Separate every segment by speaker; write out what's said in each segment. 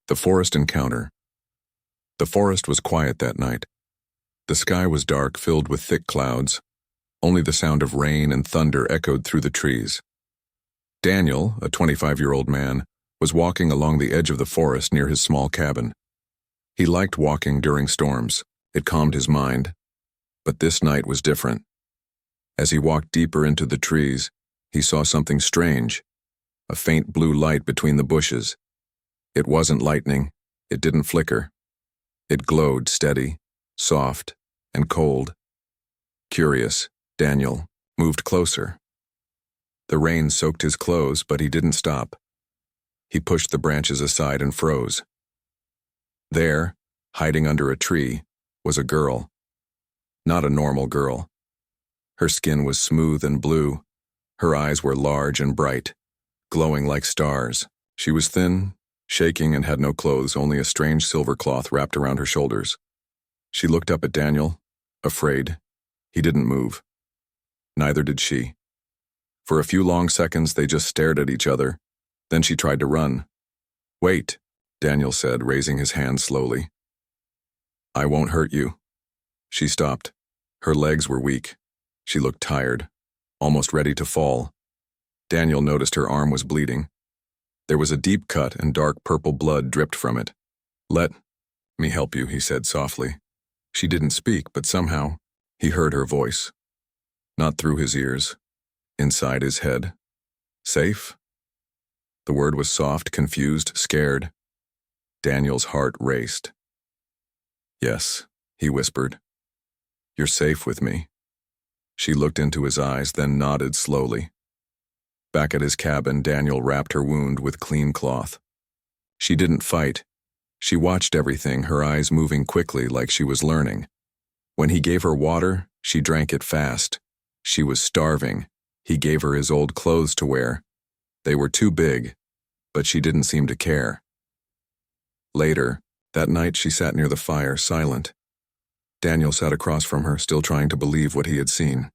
Speaker 1: The Forest Encounter. The forest was quiet that night. The sky was dark, filled with thick clouds. Only the sound of rain and thunder echoed through the trees. Daniel, a 25-year-old man, was walking along the edge of the forest near his small cabin. He liked walking during storms. It calmed his mind. But this night was different. As he walked deeper into the trees, he saw something strange, a faint blue light between the bushes. It wasn't lightning. It didn't flicker. It glowed steady, soft, and cold. Curious, Daniel moved closer. The rain soaked his clothes, but he didn't stop. He pushed the branches aside and froze. There, hiding under a tree, was a girl. Not a normal girl. Her skin was smooth and blue. Her eyes were large and bright, glowing like stars. She was thin, shaking, and had no clothes, only a strange silver cloth wrapped around her shoulders. She looked up at Daniel, afraid. He didn't move. Neither did she. For a few long seconds, they just stared at each other. Then she tried to run. "Wait," Daniel said, raising his hand slowly. "I won't hurt you." She stopped. Her legs were weak. She looked tired, almost ready to fall. Daniel noticed her arm was bleeding. There was a deep cut and dark purple blood dripped from it. "Let me help you," he said softly. She didn't speak, but somehow he heard her voice. Not through his ears, inside his head. "Safe?" The word was soft, confused, scared. Daniel's heart raced. "Yes," he whispered. "You're safe with me." She looked into his eyes, then nodded slowly. Back at his cabin, Daniel wrapped her wound with clean cloth. She didn't fight. She watched everything, her eyes moving quickly like she was learning. When he gave her water, she drank it fast. She was starving. He gave her his old clothes to wear. They were too big, but she didn't seem to care. Later, that night, she sat near the fire, silent. Daniel sat across from her, still trying to believe what he had seen.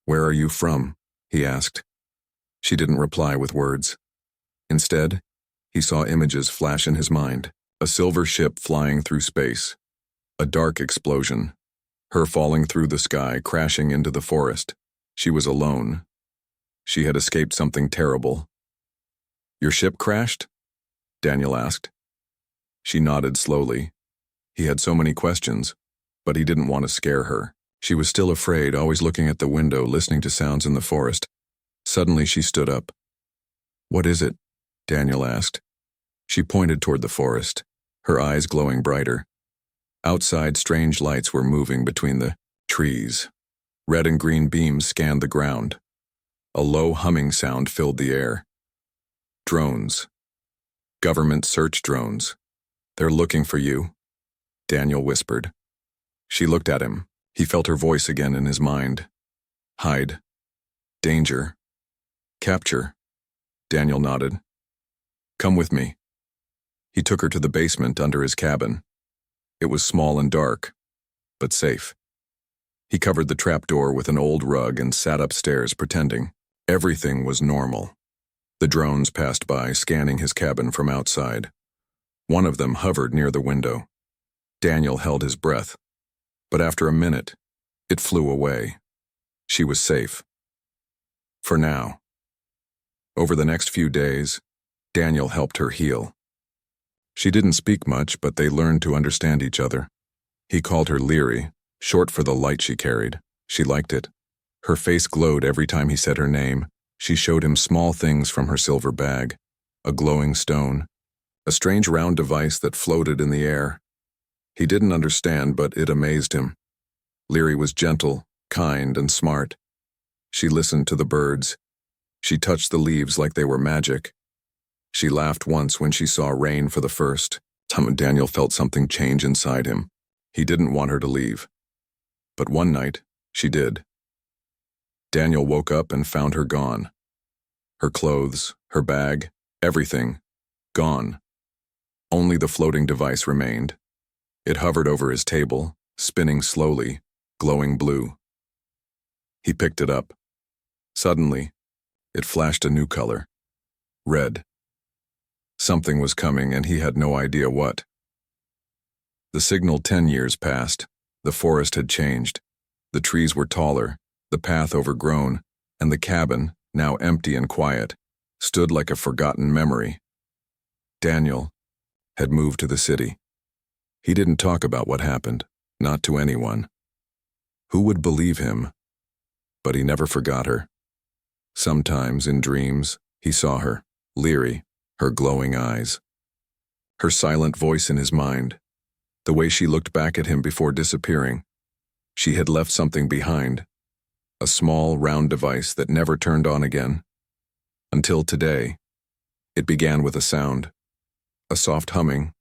Speaker 1: "Where are you from?" he asked. She didn't reply with words. Instead, he saw images flash in his mind. A silver ship flying through space. A dark explosion. Her falling through the sky, crashing into the forest. She was alone. She had escaped something terrible. "Your ship crashed?" Daniel asked. She nodded slowly. He had so many questions, but he didn't want to scare her. She was still afraid, always looking at the window, listening to sounds in the forest. Suddenly she stood up. "What is it?" Daniel asked. She pointed toward the forest, her eyes glowing brighter. Outside, strange lights were moving between the trees. Red and green beams scanned the ground. A low humming sound filled the air. "Drones. Government search drones. They're looking for you," Daniel whispered. She looked at him. He felt her voice again in his mind. "Hide. Danger. Capture." Daniel nodded. "Come with me." He took her to the basement under his cabin. It was small and dark, but safe. He covered the trapdoor with an old rug and sat upstairs pretending everything was normal. The drones passed by, scanning his cabin from outside. One of them hovered near the window. Daniel held his breath, but after a minute, it flew away. She was safe. For now. Over the next few days, Daniel helped her heal. She didn't speak much, but they learned to understand each other. He called her Leary, short for the light she carried. She liked it. Her face glowed every time he said her name. She showed him small things from her silver bag, a glowing stone, a strange round device that floated in the air. He didn't understand, but it amazed him. Leary was gentle, kind, and smart. She listened to the birds. She touched the leaves like they were magic. She laughed once when she saw rain for the first time. Daniel felt something change inside him. He didn't want her to leave. But one night, she did. Daniel woke up and found her gone. Her clothes, her bag, everything, gone. Only the floating device remained. It hovered over his table, spinning slowly, glowing blue. He picked it up. Suddenly, it flashed a new color. Red. Something was coming and he had no idea what. The signal 10 years passed. The forest had changed. The trees were taller, the path overgrown, and the cabin, now empty and quiet, stood like a forgotten memory. Daniel had moved to the city. He didn't talk about what happened, not to anyone. Who would believe him? But he never forgot her. Sometimes, in dreams, he saw her, leery, her glowing eyes. Her silent voice in his mind, the way she looked back at him before disappearing. She had left something behind, a small, round device that never turned on again. Until today. It began with a sound, a soft humming,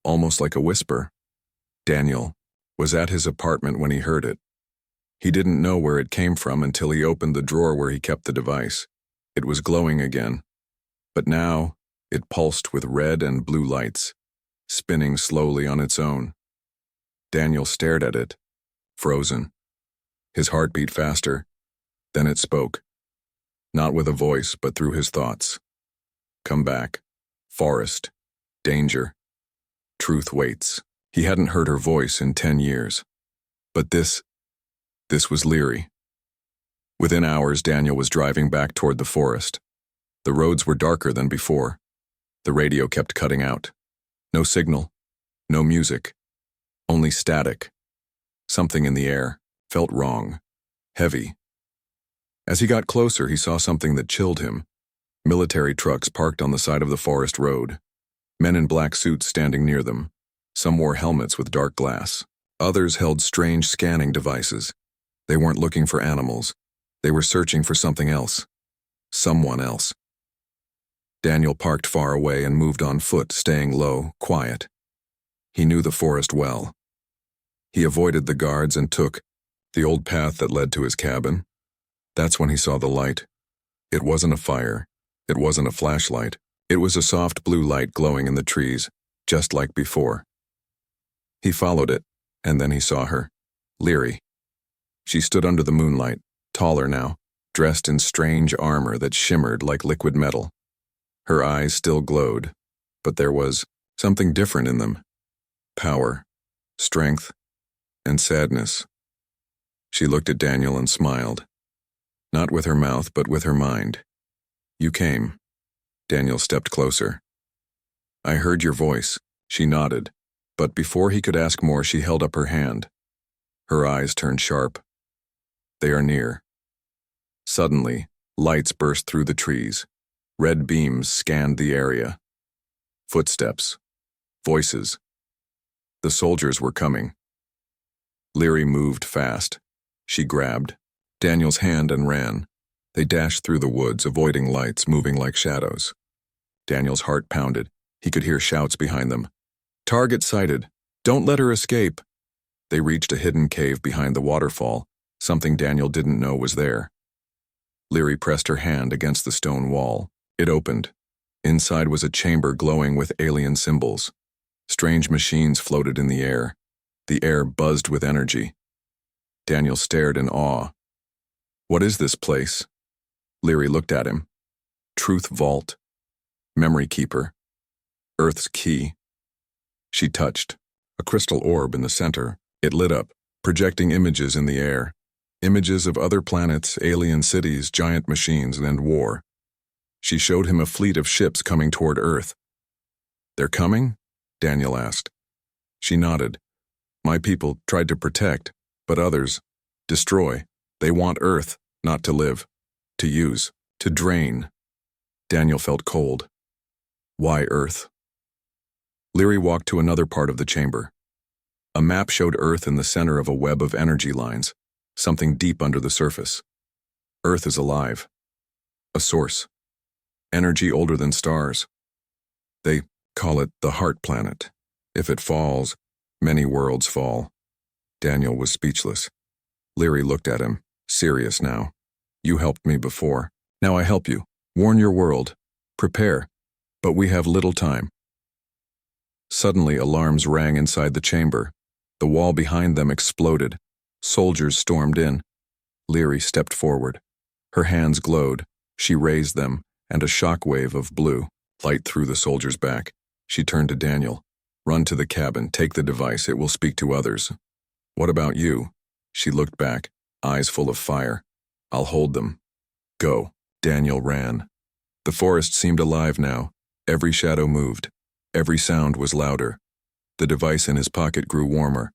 Speaker 1: almost like a whisper. Daniel was at his apartment when he heard it. He didn't know where it came from until he opened the drawer where he kept the device. It was glowing again, but now it pulsed with red and blue lights, spinning slowly on its own. Daniel stared at it, frozen. His heart beat faster. Then it spoke, not with a voice but through his thoughts. Come back. Forest. Danger. Truth waits. He hadn't heard her voice in 10 years. But this was Leary. Within hours, Daniel was driving back toward the forest. The roads were darker than before. The radio kept cutting out. No signal. No music. Only static. Something in the air felt wrong. Heavy. As he got closer, he saw something that chilled him. Military trucks parked on the side of the forest road. Men in black suits standing near them. Some wore helmets with dark glass. Others held strange scanning devices. They weren't looking for animals. They were searching for something else. Someone else. Daniel parked far away and moved on foot, staying low, quiet. He knew the forest well. He avoided the guards and took the old path that led to his cabin. That's when he saw the light. It wasn't a fire. It wasn't a flashlight. It was a soft blue light glowing in the trees, just like before. He followed it, and then he saw her, Leary. She stood under the moonlight, taller now, dressed in strange armor that shimmered like liquid metal. Her eyes still glowed, but there was something different in them. Power, strength, and sadness. She looked at Daniel and smiled. Not with her mouth, but with her mind. You came. Daniel stepped closer. I heard your voice. She nodded, but before he could ask more, she held up her hand. Her eyes turned sharp. They are near. Suddenly, lights burst through the trees. Red beams scanned the area. Footsteps. Voices. The soldiers were coming. Leary moved fast. She grabbed Daniel's hand and ran. They dashed through the woods, avoiding lights, moving like shadows. Daniel's heart pounded. He could hear shouts behind them. Target sighted. Don't let her escape. They reached a hidden cave behind the waterfall, something Daniel didn't know was there. Leary pressed her hand against the stone wall. It opened. Inside was a chamber glowing with alien symbols. Strange machines floated in the air. The air buzzed with energy. Daniel stared in awe. What is this place? Leary looked at him. Truth Vault. Memory Keeper. Earth's Key. She touched. A crystal orb in the center. It lit up, projecting images in the air. Images of other planets, alien cities, giant machines, and war. She showed him a fleet of ships coming toward Earth. They're coming? Daniel asked. She nodded. My people tried to protect, but others destroy. They want Earth, not to live. To use. To drain. Daniel felt cold. Why Earth? Leary walked to another part of the chamber. A map showed Earth in the center of a web of energy lines, something deep under the surface. Earth is alive. A source. Energy older than stars. They call it the heart planet. If it falls, many worlds fall. Daniel was speechless. Leary looked at him, serious now. You helped me before. Now I help you. Warn your world. Prepare. But we have little time. Suddenly, alarms rang inside the chamber. The wall behind them exploded. Soldiers stormed in. Leary stepped forward. Her hands glowed. She raised them, and a shockwave of blue Light through the soldier's back. She turned to Daniel. Run to the cabin, take the device, it will speak to others. What about you? She looked back, eyes full of fire. I'll hold them. Go. Daniel ran. The forest seemed alive now. Every shadow moved. Every sound was louder. The device in his pocket grew warmer.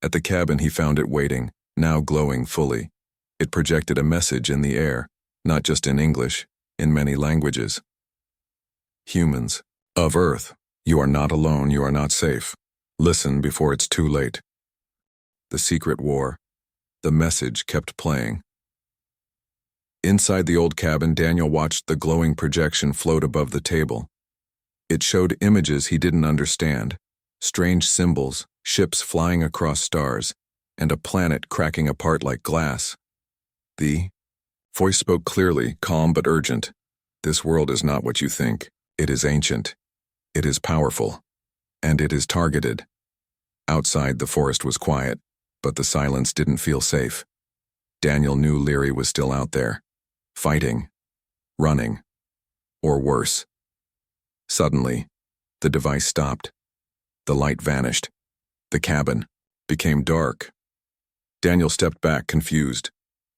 Speaker 1: At the cabin he found it waiting, now glowing fully. It projected a message in the air, not just in English, in many languages. Humans of Earth, you are not alone, you are not safe. Listen before it's too late. The secret war. The message kept playing. Inside the old cabin, Daniel watched the glowing projection float above the table. It showed images he didn't understand, strange symbols, ships flying across stars, and a planet cracking apart like glass. The voice spoke clearly, calm but urgent. This world is not what you think. It is ancient. It is powerful. And it is targeted. Outside, the forest was quiet, but the silence didn't feel safe. Daniel knew Leary was still out there, fighting, running, or worse. Suddenly, the device stopped. The light vanished. The cabin became dark. Daniel stepped back, confused.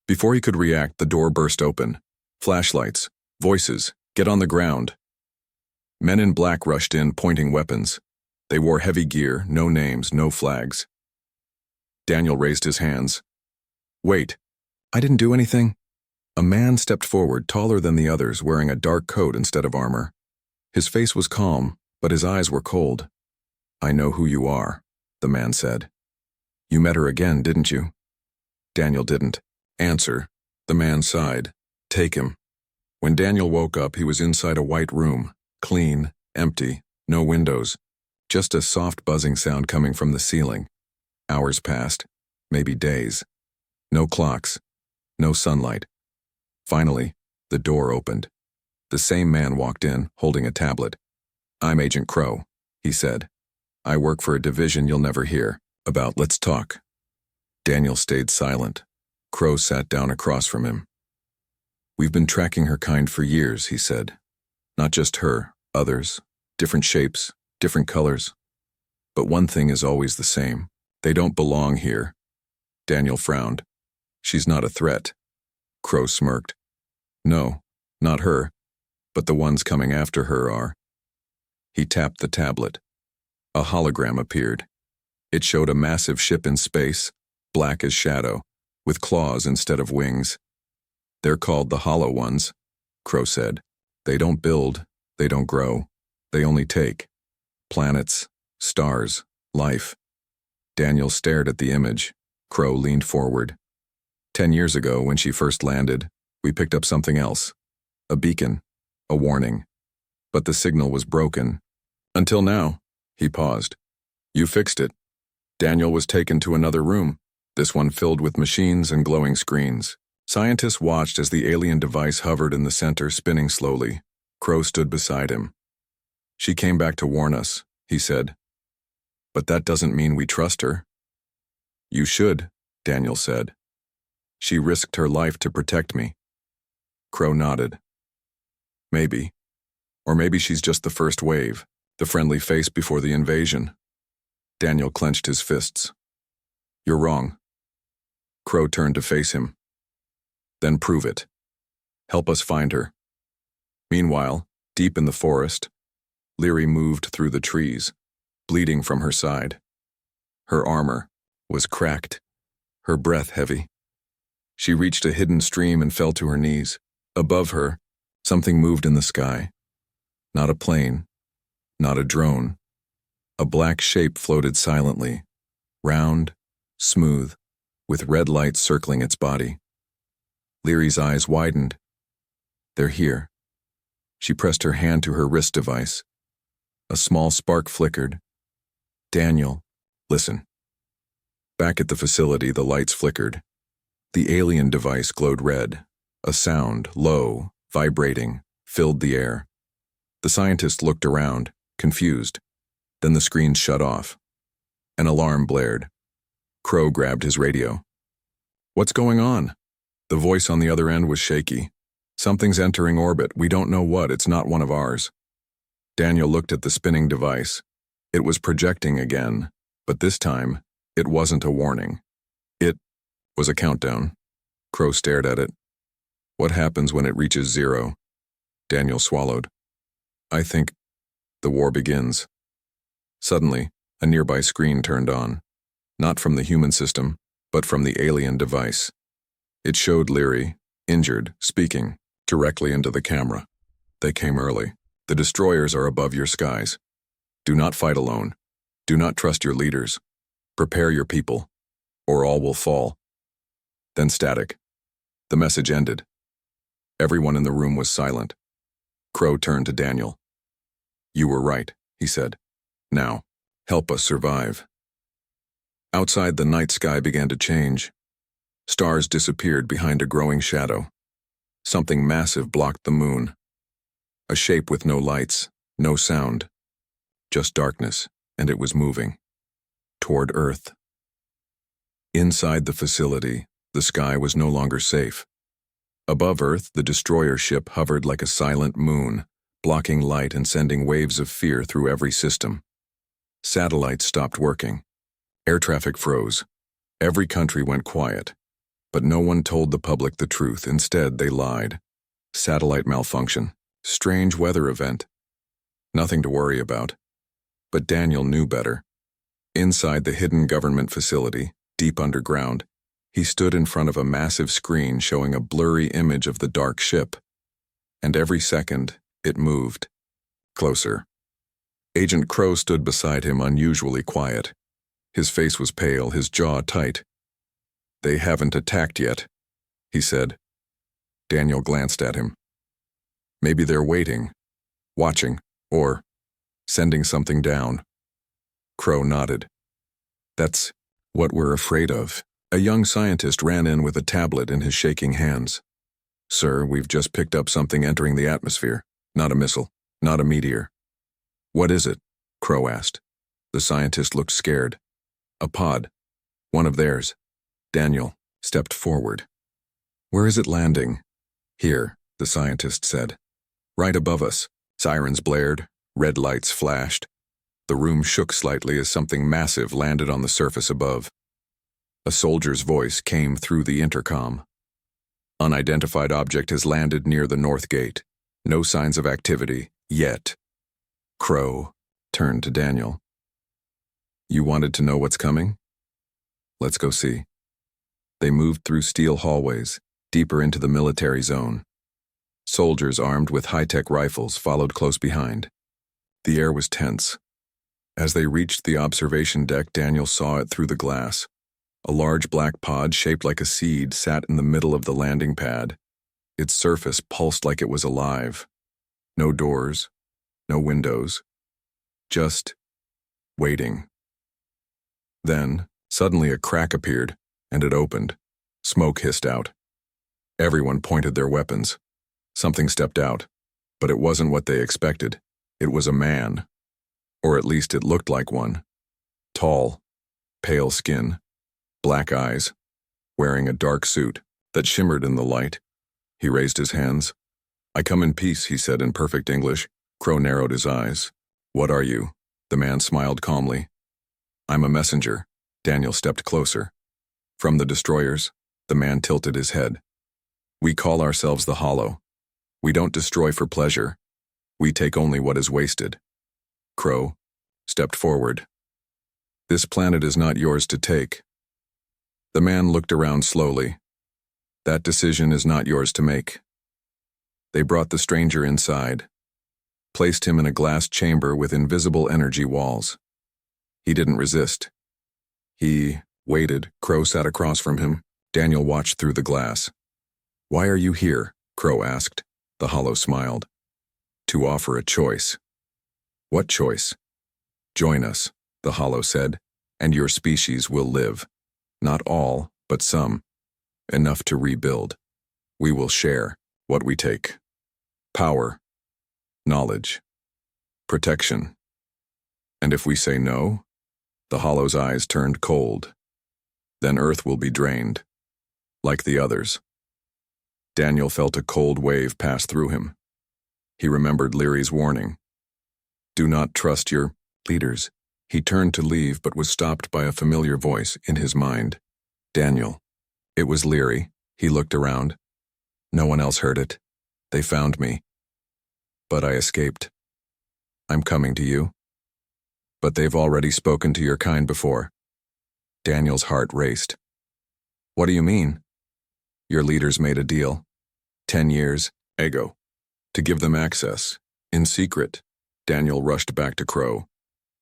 Speaker 1: Before he could react, the door burst open. Flashlights, voices, get on the ground. Men in black rushed in, pointing weapons. They wore heavy gear, no names, no flags. Daniel raised his hands. Wait, I didn't do anything. A man stepped forward, taller than the others, wearing a dark coat instead of armor. His face was calm, but his eyes were cold. I know who you are, the man said. You met her again, didn't you? Daniel didn't answer. The man sighed. Take him. When Daniel woke up, he was inside a white room, clean, empty, no windows, just a soft buzzing sound coming from the ceiling. Hours passed, maybe days. No clocks, no sunlight. Finally, the door opened. The same man walked in, holding a tablet. I'm Agent Crow, he said. I work for a division you'll never hear about. Let's talk. Daniel stayed silent. Crow sat down across from him. We've been tracking her kind for years, he said. Not just her, others, different shapes, different colors. But one thing is always the same. They don't belong here. Daniel frowned. She's not a threat. Crow smirked. No, not her, but the ones coming after her are. He tapped the tablet. A hologram appeared. It showed a massive ship in space, black as shadow, with claws instead of wings. They're called the Hollow Ones, Crow said. They don't build, they don't grow, they only take. Planets, stars, life. Daniel stared at the image. Crow leaned forward. 10 years ago, when she first landed, we picked up something else. A beacon, a warning. But the signal was broken. Until now, he paused. You fixed it. Daniel was taken to another room, this one filled with machines and glowing screens. Scientists watched as the alien device hovered in the center, spinning slowly. Crow stood beside him. She came back to warn us, he said. But that doesn't mean we trust her. You should, Daniel said. She risked her life to protect me. Crow nodded. Maybe. Or maybe she's just the first wave, the friendly face before the invasion. Daniel clenched his fists. You're wrong. Crow turned to face him. Then prove it. Help us find her. Meanwhile, deep in the forest, Leary moved through the trees, bleeding from her side. Her armor was cracked, her breath heavy. She reached a hidden stream and fell to her knees. Above her, something moved in the sky. Not a plane, not a drone. A black shape floated silently, round, smooth, with red lights circling its body. Leary's eyes widened. They're here. She pressed her hand to her wrist device. A small spark flickered. Daniel, listen. Back at the facility, the lights flickered. The alien device glowed red. A sound, low, vibrating, filled the air. The scientist looked around, confused. Then the screen shut off. An alarm blared. Crow grabbed his radio. What's going on? The voice on the other end was shaky. Something's entering orbit. We don't know what. It's not one of ours. Daniel looked at the spinning device. It was projecting again, but this time, it wasn't a warning. It was a countdown. Crow stared at it. What happens when it reaches 0? Daniel swallowed. I think the war begins. Suddenly, a nearby screen turned on. Not from the human system, but from the alien device. It showed Leary, injured, speaking, directly into the camera. They came early. The destroyers are above your skies. Do not fight alone. Do not trust your leaders. Prepare your people, or all will fall. Then static. The message ended. Everyone in the room was silent. Crow turned to Daniel. You were right, he said. Now, help us survive. Outside, the night sky began to change. Stars disappeared behind a growing shadow. Something massive blocked the moon. A shape with no lights, no sound. Just darkness, and it was moving. Toward Earth. Inside the facility, the sky was no longer safe. Above Earth, the destroyer ship hovered like a silent moon, blocking light and sending waves of fear through every system. Satellites stopped working. Air traffic froze. Every country went quiet. But no one told the public the truth. Instead, they lied. Satellite malfunction. Strange weather event. Nothing to worry about. But Daniel knew better. Inside the hidden government facility, deep underground, he stood in front of a massive screen showing a blurry image of the dark ship. And every second, it moved. Closer. Agent Crow stood beside him, unusually quiet. His face was pale, his jaw tight. They haven't attacked yet, he said. Daniel glanced at him. Maybe they're waiting, watching, or sending something down. Crow nodded. That's what we're afraid of. A young scientist ran in with a tablet in his shaking hands. Sir, we've just picked up something entering the atmosphere. Not a missile, not a meteor. What is it? Crow asked. The scientist looked scared. A pod. One of theirs. Daniel stepped forward. Where is it landing? Here, the scientist said. Right above us. Sirens blared, red lights flashed. The room shook slightly as something massive landed on the surface above. A soldier's voice came through the intercom. Unidentified object has landed near the north gate. No signs of activity, yet. Crow turned to Daniel. You wanted to know what's coming? Let's go see. They moved through steel hallways, deeper into the military zone. Soldiers armed with high-tech rifles followed close behind. The air was tense. As they reached the observation deck, Daniel saw it through the glass. A large black pod shaped like a seed sat in the middle of the landing pad. Its surface pulsed like it was alive. No doors, no windows. Just waiting. Then, suddenly a crack appeared, and it opened. Smoke hissed out. Everyone pointed their weapons. Something stepped out, but it wasn't what they expected. It was a man. Or at least it looked like one. Tall, pale skin, black eyes, wearing a dark suit that shimmered in the light. He raised his hands. I come in peace, he said in perfect English. Crow narrowed his eyes. What are you? The man smiled calmly. I'm a messenger. Daniel stepped closer. From the destroyers, the man tilted his head. We call ourselves the Hollow. We don't destroy for pleasure. We take only what is wasted. Crow stepped forward. This planet is not yours to take. The man looked around slowly. That decision is not yours to make. They brought the stranger inside, placed him in a glass chamber with invisible energy walls. He didn't resist. He waited. Crow sat across from him. Daniel watched through the glass. Why are you here? Crow asked. The Hollow smiled. To offer a choice. What choice? Join us, the Hollow said, and your species will live. Not all, but some. Enough to rebuild. We will share what we take. Power. Knowledge. Protection. And if we say no, the Hollow's eyes turned cold. Then Earth will be drained. Like the others. Daniel felt a cold wave pass through him. He remembered Leary's warning. Do not trust your leaders. He turned to leave but was stopped by a familiar voice in his mind. Daniel. It was Leary. He looked around. No one else heard it. They found me. But I escaped. I'm coming to you. But they've already spoken to your kind before. Daniel's heart raced. What do you mean? Your leaders made a deal. 10 years, ago. To give them access. In secret. Daniel rushed back to Crow.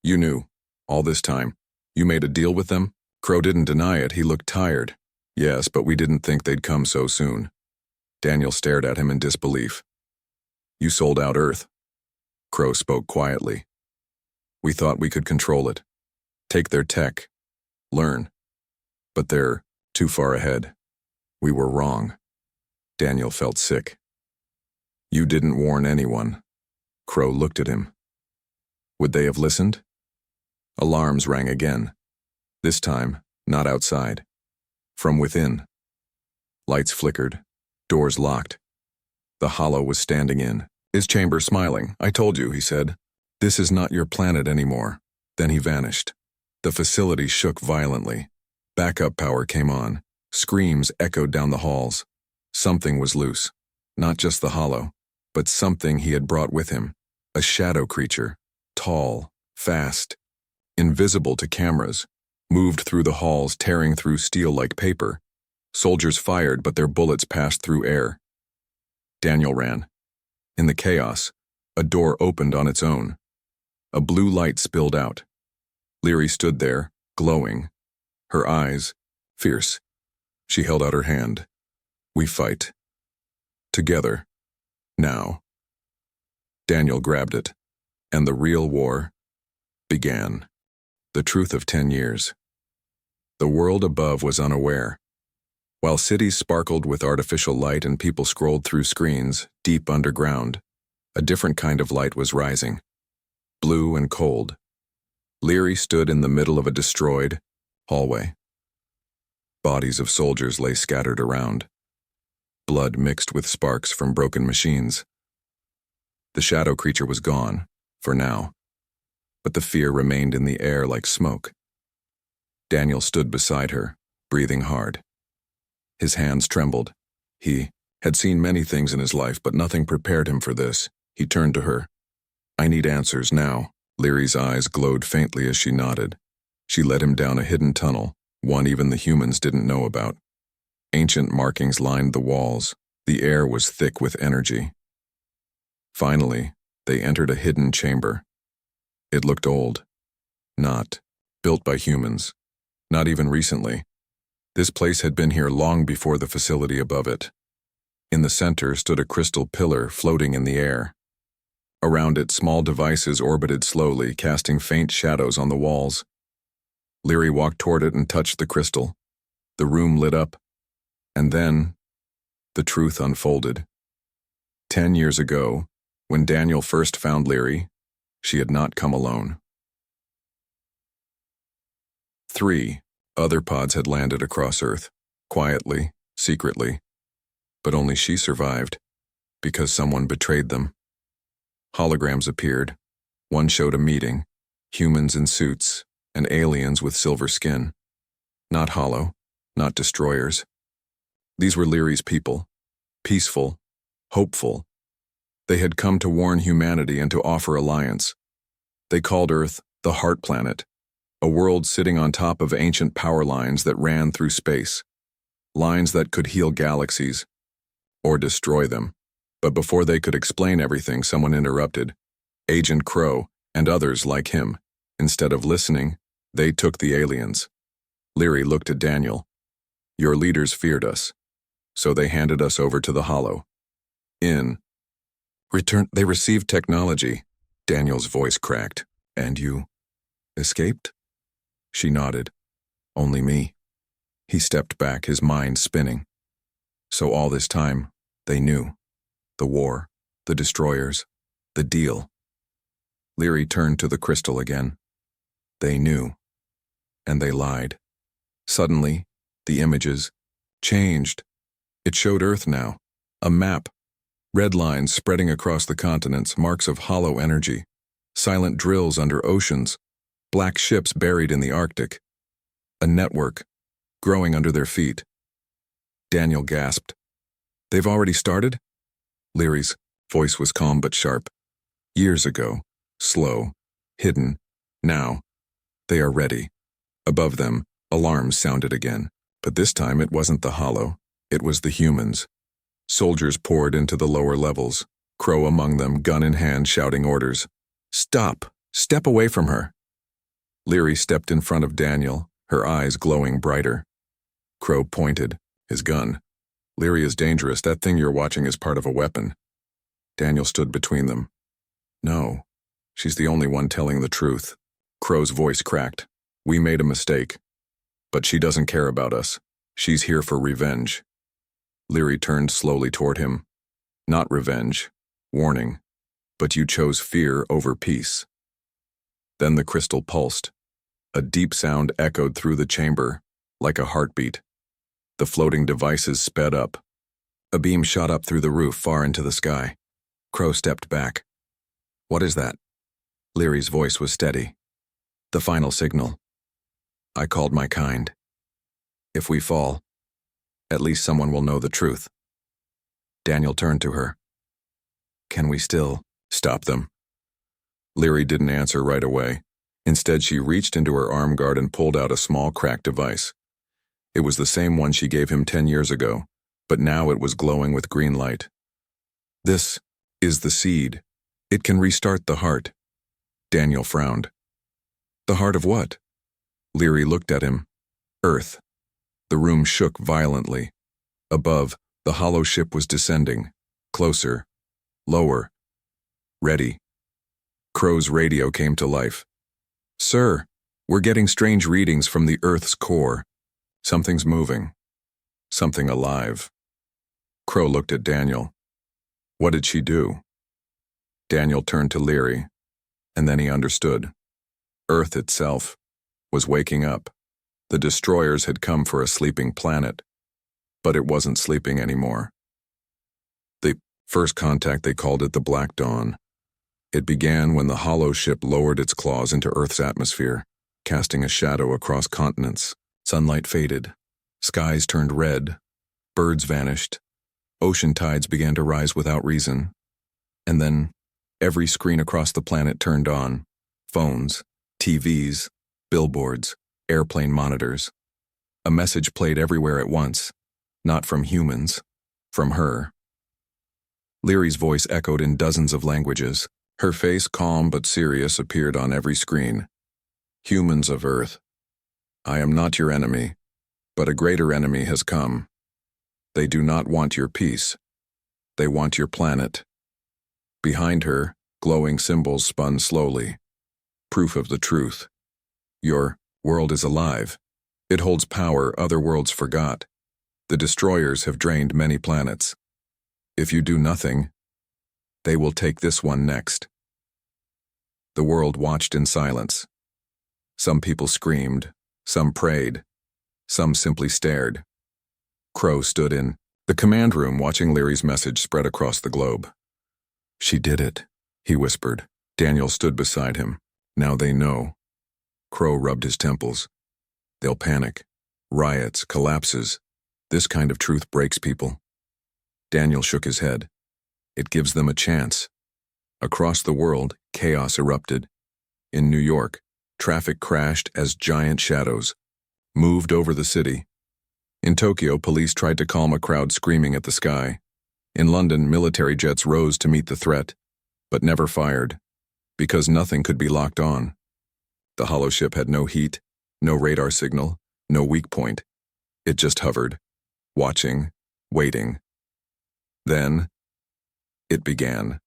Speaker 1: You knew. All this time. You made a deal with them? Crow didn't deny it. He looked tired. Yes, but we didn't think they'd come so soon. Daniel stared at him in disbelief. You sold out Earth. Crow spoke quietly. We thought we could control it. Take their tech. Learn. But they're too far ahead. We were wrong. Daniel felt sick. You didn't warn anyone. Crow looked at him. Would they have listened? Alarms rang again. This time, not outside. From within. Lights flickered. Doors locked. The Hollow was standing in his chamber smiling. I told you, he said. This is not your planet anymore. Then he vanished. The facility shook violently. Backup power came on. Screams echoed down the halls. Something was loose. Not just the Hollow, but something he had brought with him. A shadow creature. Tall, fast, invisible to cameras. Moved through the halls, tearing through steel like paper. Soldiers fired, but their bullets passed through air. Daniel ran. In the chaos, a door opened on its own. A blue light spilled out. Leary stood there, glowing. Her eyes, fierce. She held out her hand. We fight. Together. Now. Daniel grabbed it. And the real war began. The truth of 10 years. The world above was unaware. While cities sparkled with artificial light and people scrolled through screens, deep underground, a different kind of light was rising. Blue and cold. Leary stood in the middle of a destroyed hallway. Bodies of soldiers lay scattered around. Blood mixed with sparks from broken machines. The shadow creature was gone, for now. But the fear remained in the air like smoke. Daniel stood beside her, breathing hard. His hands trembled. He had seen many things in his life, but nothing prepared him for this. He turned to her. I need answers now. Leary's eyes glowed faintly as she nodded. She led him down a hidden tunnel, one even the humans didn't know about. Ancient markings lined the walls. The air was thick with energy. Finally, they entered a hidden chamber. It looked old. Not built by humans. Not even recently. This place had been here long before the facility above it. In the center stood a crystal pillar floating in the air. Around it, small devices orbited slowly, casting faint shadows on the walls. Leary walked toward it and touched the crystal. The room lit up. And then, the truth unfolded. 10 years ago, when Daniel first found Leary, she had not come alone. 3 other pods had landed across Earth, quietly, secretly. But only she survived, because someone betrayed them. Holograms appeared. One showed a meeting, humans in suits, and aliens with silver skin. Not hollow, not destroyers. These were Leary's people, peaceful, hopeful. They had come to warn humanity and to offer alliance. They called Earth the Heart Planet, a world sitting on top of ancient power lines that ran through space, lines that could heal galaxies, or destroy them. But before they could explain everything, someone interrupted. Agent Crow and others like him. Instead of listening, they took the aliens. Leary looked at Daniel. Your leaders feared us, so they handed us over to the Hollow. In return, they received technology. Daniel's voice cracked. And you escaped? She nodded. Only me. He stepped back, his mind spinning. So all this time, they knew. The war, the destroyers, the deal. Leary turned to the crystal again. They knew. And they lied. Suddenly, the images changed. It showed Earth now. A map. Red lines spreading across the continents, marks of hollow energy. silent drills under oceans, black ships buried in the Arctic. A network, growing under their feet. Daniel gasped. They've already started? Leary's voice was calm but sharp. Years ago, slow, hidden. Now, they are ready. Above them, alarms sounded again. But this time it wasn't the hollow, it was the humans. Soldiers poured into the lower levels, Crow among them, gun in hand, shouting orders. Stop! Step away from her! Leary stepped in front of Daniel, her eyes glowing brighter. Crow pointed, his gun. Leary is dangerous. That thing you're watching is part of a weapon. Daniel stood between them. No, she's the only one telling the truth. Crow's voice cracked. We made a mistake. But she doesn't care about us. She's here for revenge. Leary turned slowly toward him. Not revenge. Warning. But you chose fear over peace. Then the crystal pulsed. A deep sound echoed through the chamber, like a heartbeat. The floating devices sped up. A beam shot up through the roof far into the sky. Crow stepped back. What is that? Leary's voice was steady. The final signal. I called my kind. If we fall, at least someone will know the truth. Daniel turned to her. Can we still stop them? Leary didn't answer right away. Instead, she reached into her arm guard and pulled out a small cracked device. It was the same one she gave him 10 years ago, but now it was glowing with green light. This is the seed. It can restart the heart. Daniel frowned. The heart of what? Leary looked at him. Earth. The room shook violently. Above, the hollow ship was descending. Closer. Lower. Ready. Crow's radio came to life. Sir, we're getting strange readings from the Earth's core. Something's moving. Something alive. Crow looked at Daniel. What did she do? Daniel turned to Leary, and then he understood. Earth itself was waking up. The destroyers had come for a sleeping planet, but it wasn't sleeping anymore. The first contact, they called it the Black Dawn. It began when the hollow ship lowered its claws into Earth's atmosphere, casting a shadow across continents. Sunlight faded. Skies turned red. Birds vanished. Ocean tides began to rise without reason. And then, every screen across the planet turned on. Phones, TVs, billboards, airplane monitors. A message played everywhere at once. Not from humans. From her. Leary's voice echoed in dozens of languages. Her face, calm but serious, appeared on every screen. Humans of Earth. I am not your enemy, but a greater enemy has come. They do not want your peace. They want your planet. Behind her, glowing symbols spun slowly. Proof of the truth. Your world is alive. It holds power other worlds forgot. The destroyers have drained many planets. If you do nothing, they will take this one next. The world watched in silence. Some people screamed, some prayed, some simply stared. Crow stood in the command room watching Leary's message spread across the globe. She did it, he whispered. Daniel stood beside him. Now they know. Crow rubbed his temples. They'll panic. Riots, collapses. This kind of truth breaks people. Daniel shook his head. It gives them a chance. Across the world, chaos erupted. In New York, traffic crashed as giant shadows moved over the city. In Tokyo, police tried to calm a crowd screaming at the sky. In London, military jets rose to meet the threat, but never fired, because nothing could be locked on. The hollow ship had no heat, no radar signal, no weak point. It just hovered, watching, waiting. Then, it began.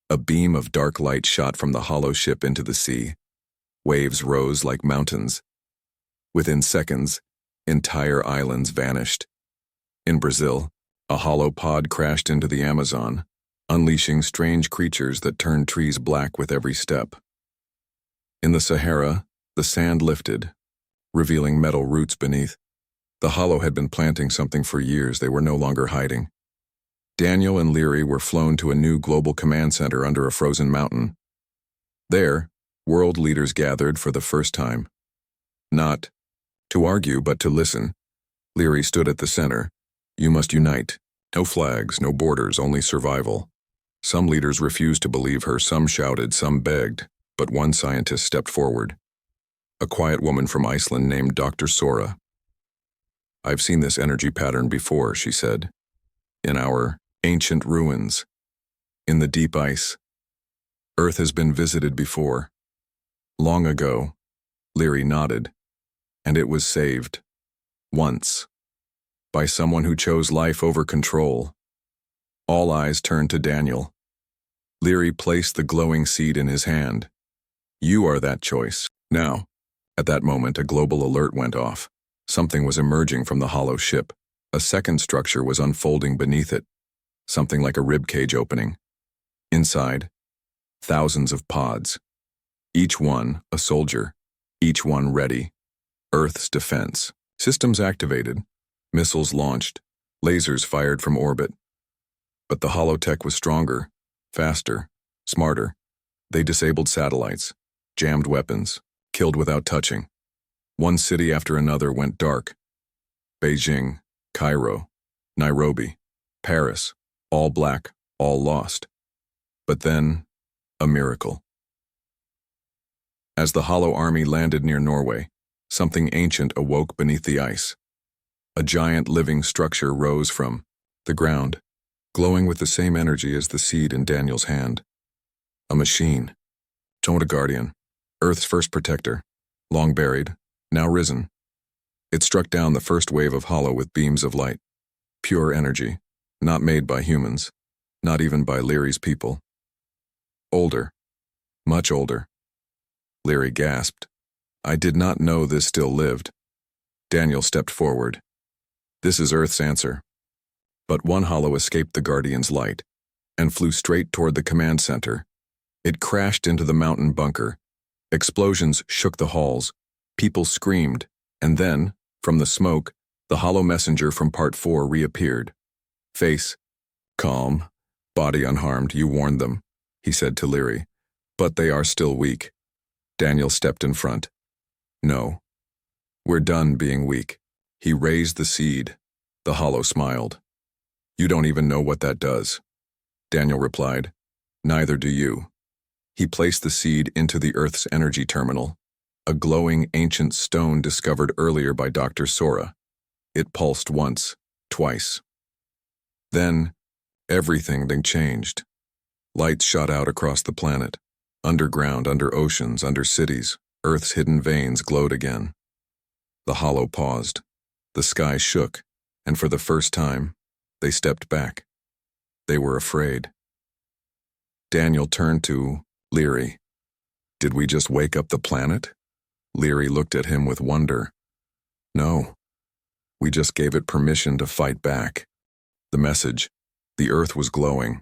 Speaker 1: A beam of dark light shot from the hollow ship into the sea. Waves rose like mountains. Within seconds, entire islands vanished. In Brazil, a hollow pod crashed into the Amazon, unleashing strange creatures that turned trees black with every step. In the Sahara, the sand lifted, revealing metal roots beneath. The hollow had been planting something for years. They were no longer hiding. Daniel and Leary were flown to a new global command center under a frozen mountain. There, world leaders gathered for the first time. Not to argue, but to listen. Leary stood at the center. You must unite. No flags, no borders, only survival. Some leaders refused to believe her, some shouted, some begged, but one scientist stepped forward. A quiet woman from Iceland named Dr. Sora. I've seen this energy pattern before, she said. In our ancient ruins. In the deep ice. Earth has been visited before. Long ago, Leary nodded, and it was saved. Once. By someone who chose life over control. All eyes turned to Daniel. Leary placed the glowing seed in his hand. You are that choice. Now. At that moment, a global alert went off. Something was emerging from the hollow ship. A second structure was unfolding beneath it. Something like a rib cage opening. Inside, thousands of pods. Each one a soldier. Each one ready. Earth's defense. Systems activated. Missiles launched. Lasers fired from orbit. But the holotech was stronger, faster, smarter. They disabled satellites, jammed weapons, killed without touching. One city after another went dark. Beijing, Cairo, Nairobi, Paris, all black, all lost. But then, a miracle. As the Hollow Army landed near Norway, something ancient awoke beneath the ice. A giant living structure rose from the ground, glowing with the same energy as the seed in Daniel's hand. A machine. Toda Guardian, Earth's first protector, long buried, now risen. It struck down the first wave of hollow with beams of light. Pure energy, not made by humans, not even by Leary's people. Older, much older. Leary gasped. I did not know this still lived. Daniel stepped forward. This is Earth's answer. But one hollow escaped the Guardian's light and flew straight toward the command center. It crashed into the mountain bunker. Explosions shook the halls. People screamed, and then, from the smoke, the hollow messenger from Part 4 reappeared. Face calm, body unharmed, you warned them, he said to Leary. But they are still weak. Daniel stepped in front. No. We're done being weak. He raised the seed. The hollow smiled. You don't even know what that does. Daniel replied. Neither do you. He placed the seed into the Earth's energy terminal, a glowing ancient stone discovered earlier by Dr. Sora. It pulsed once, twice. Then, everything changed. Lights shot out across the planet. Underground, under oceans, under cities, Earth's hidden veins glowed again. The hollow paused. The sky shook, and for the first time, they stepped back. They were afraid. Daniel turned to Leary. Did we just wake up the planet? Leary looked at him with wonder. No. We just gave it permission to fight back. The message. The Earth was glowing.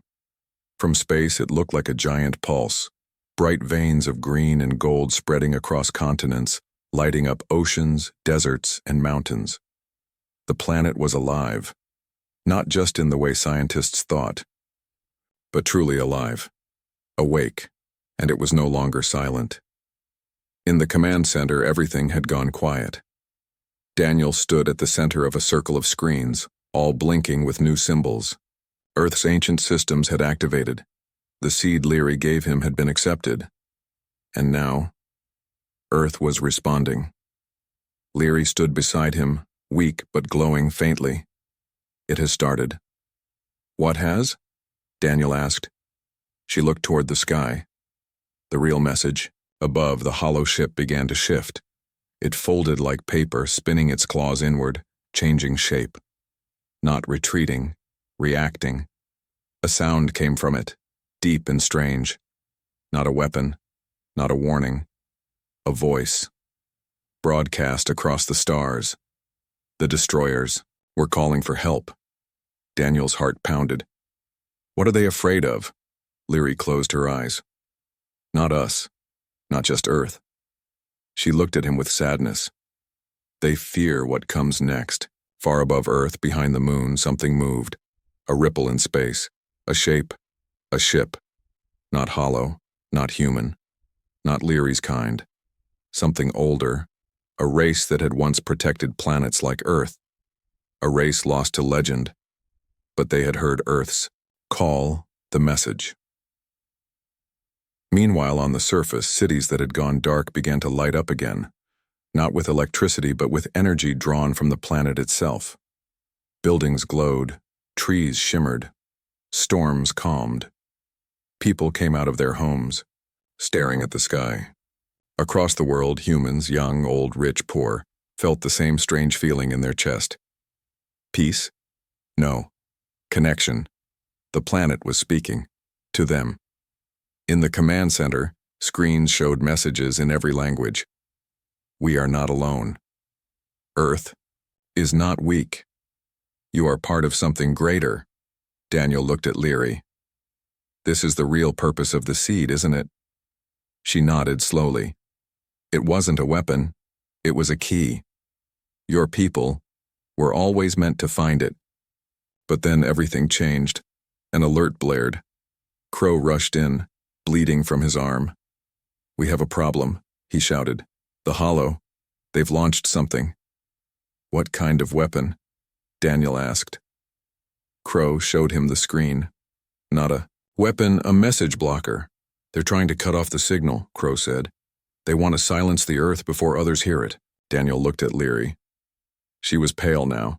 Speaker 1: From space, it looked like a giant pulse. Bright veins of green and gold spreading across continents, lighting up oceans, deserts, and mountains. The planet was alive. Not just in the way scientists thought, but truly alive. Awake. And it was no longer silent. In the command center, everything had gone quiet. Daniel stood at the center of a circle of screens, all blinking with new symbols. Earth's ancient systems had activated. The seed Leary gave him had been accepted. And now, Earth was responding. Leary stood beside him, weak but glowing faintly. It has started. What has? Daniel asked. She looked toward the sky. The real message, above, the hollow ship began to shift. It folded like paper, spinning its claws inward, changing shape. Not retreating, reacting. A sound came from it, deep and strange. Not a weapon, not a warning. A voice. Broadcast across the stars. The destroyers were calling for help. Daniel's heart pounded. What are they afraid of? Leary closed her eyes. Not us. Not just Earth. She looked at him with sadness. They fear what comes next. Far above Earth, behind the moon, something moved. A ripple in space. A shape. A ship. Not hollow. Not human. Not Leary's kind. Something older, a race that had once protected planets like Earth. A race lost to legend, but they had heard Earth's call, the message. Meanwhile, on the surface, cities that had gone dark began to light up again, not with electricity but with energy drawn from the planet itself. Buildings glowed, trees shimmered, storms calmed. People came out of their homes, staring at the sky. Across the world, humans, young, old, rich, poor, felt the same strange feeling in their chest. Peace? No. Connection. The planet was speaking. To them. In the command center, screens showed messages in every language. We are not alone. Earth is not weak. You are part of something greater. Daniel looked at Leary. This is the real purpose of the seed, isn't it? She nodded slowly. It wasn't a weapon. It was a key. Your people were always meant to find it. But then everything changed. An alert blared. Crow rushed in, bleeding from his arm. We have a problem, he shouted. The Hollow. They've launched something. What kind of weapon? Daniel asked. Crow showed him the screen. Not a weapon, a message blocker. They're trying to cut off the signal, Crow said. They want to silence the Earth before others hear it. Daniel looked at Leary. She was pale now,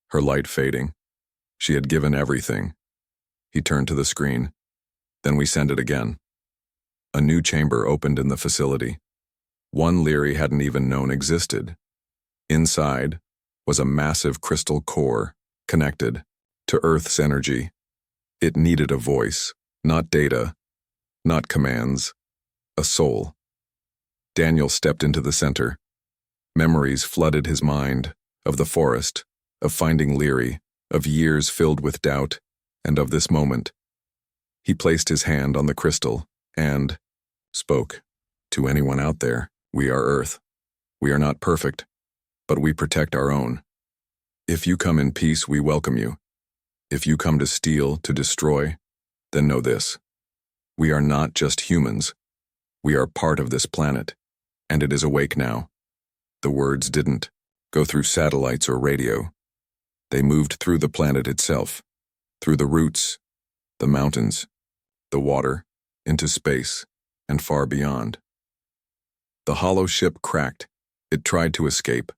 Speaker 1: her light fading. She had given everything. He turned to the screen. Then we send it again. A new chamber opened in the facility. One Leary hadn't even known existed. Inside was a massive crystal core, connected to Earth's energy. It needed a voice, not data, not commands, a soul. Daniel stepped into the center. Memories flooded his mind, of the forest, of finding Leary, of years filled with doubt, and of this moment. He placed his hand on the crystal and spoke. To anyone out there, we are Earth. We are not perfect, but we protect our own. If you come in peace, we welcome you. If you come to steal, to destroy, then know this. We are not just humans. We are part of this planet, and it is awake now. The words didn't go through satellites or radio. They moved through the planet itself, through the roots, the mountains, the water, into space, and far beyond. The hollow ship cracked. It tried to escape,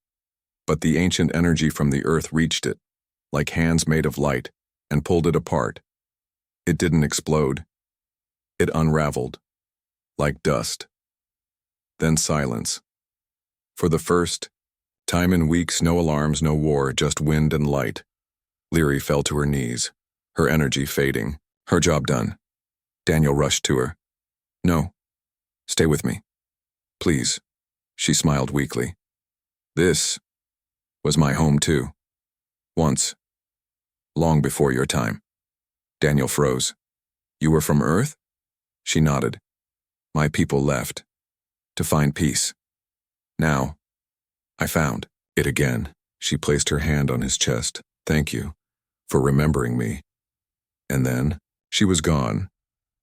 Speaker 1: but the ancient energy from the Earth reached it, like hands made of light, and pulled it apart. It didn't explode. It unraveled, like dust. Then silence. For the first time in weeks, no alarms, no war, just wind and light. Leary fell to her knees, her energy fading, her job done. Daniel rushed to her. No. Stay with me. Please. She smiled weakly. This was my home too. Once. Long before your time. Daniel froze. You were from Earth? She nodded. My people left. To find peace. Now, I found it again. She placed her hand on his chest. Thank you for remembering me. And then, she was gone.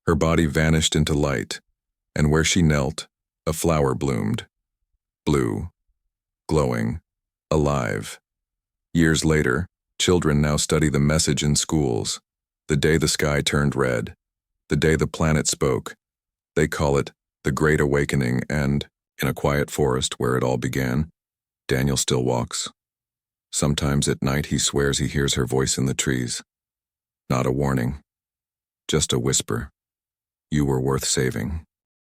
Speaker 1: Her body vanished into light, and where she knelt, a flower bloomed. Blue, glowing, alive. Years later, children now study the message in schools. The day the sky turned red, the day the planet spoke. They call it the Great Awakening, and, in a quiet forest where it all began, Daniel still walks. Sometimes at night he swears he hears her voice in the trees. Not a warning, just a whisper. You were worth saving.